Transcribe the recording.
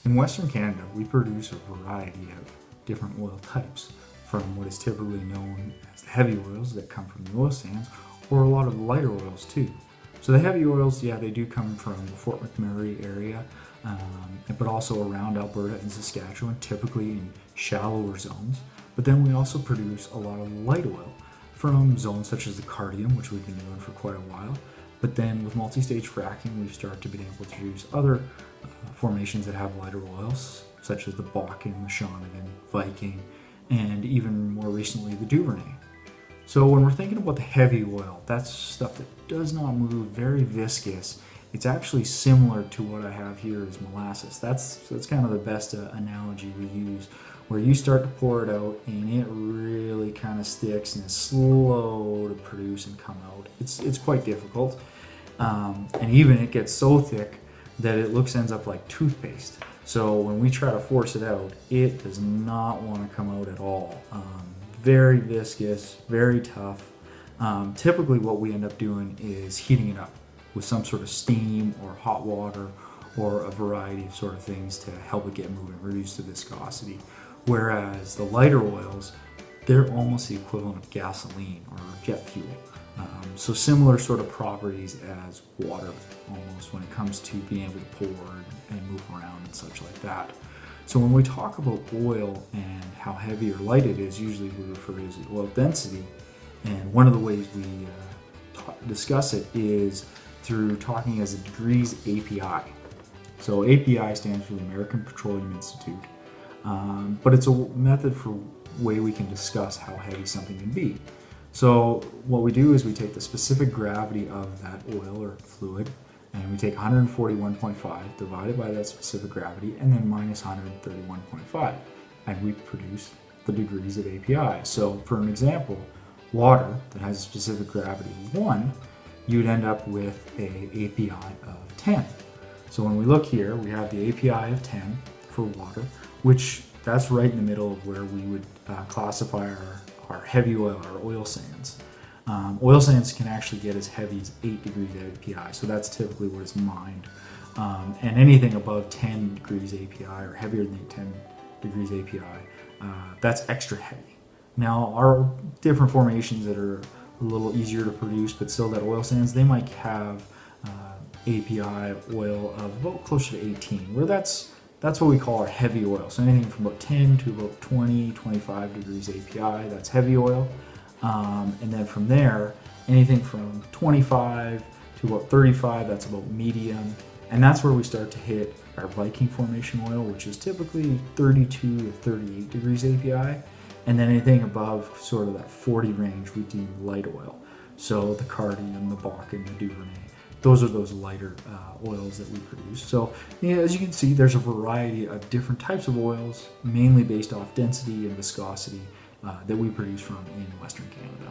In Western Canada, we produce a variety of different oil types, from what is typically known as the heavy oils that come from the oil sands, or a lot of lighter oils too. So the heavy oils, yeah, they do come from the Fort McMurray area, but also around Alberta and Saskatchewan, typically in shallower zones. But then we also produce a lot of light oil from zones such as the Cardium, which we've been doing for quite a while. But then with multi-stage fracking, we've started to be able to use other formations that have lighter oils, such as the Bakken, the Shawnigan, Viking, and even more recently the Duvernay. So when we're thinking about the heavy oil, that's stuff that does not move, very viscous. It's actually similar to what I have here as molasses. That's kind of the best analogy we use, where you start to pour it out and it really kind of sticks and is slow to produce and come out. It's quite difficult, and even it gets so thick that it ends up like toothpaste. So when we try to force it out, it does not want to come out at all. Very viscous, very tough. Typically what we end up doing is heating it up with some sort of steam or hot water or a variety of sort of things to help it get moving, reduce the viscosity. Whereas the lighter oils, they're almost the equivalent of gasoline or jet fuel. So similar sort of properties as water almost when it comes to being able to pour and move around and such like that. So when we talk about oil and how heavy or light it is, usually we refer to it as the oil density. And one of the ways we discuss it is through talking as a degrees API. So API stands for the American Petroleum Institute, but it's a method for way we can discuss how heavy something can be. So what we do is we take the specific gravity of that oil or fluid, and we take 141.5 divided by that specific gravity, and then minus 131.5, and we produce the degrees of API. So for an example, water that has a specific gravity of 1, you'd end up with a API of 10. So when we look here, we have the API of 10 for water, which that's right in the middle of where we would classify our heavy oil, our oil sands. Oil sands can actually get as heavy as 8 degrees API, so that's typically what is mined. And anything above 10 degrees API or heavier than 10 degrees API, that's extra heavy. Now, our different formations that are a little easier to produce, but still that oil sands, they might have API oil of about closer to 18, where that's what we call our heavy oil. So anything from about 10 to about 20, 25 degrees API, that's heavy oil. And then from there, anything from 25 to about 35, that's about medium. And that's where we start to hit our Viking formation oil, which is typically 32 to 38 degrees API. And then anything above sort of that 40 range, we deem light oil. So the Cardium, the Bakken, the Duvernay, those are those lighter oils that we produce. So as you can see, there's a variety of different types of oils, mainly based off density and viscosity, that we produce from in Western Canada.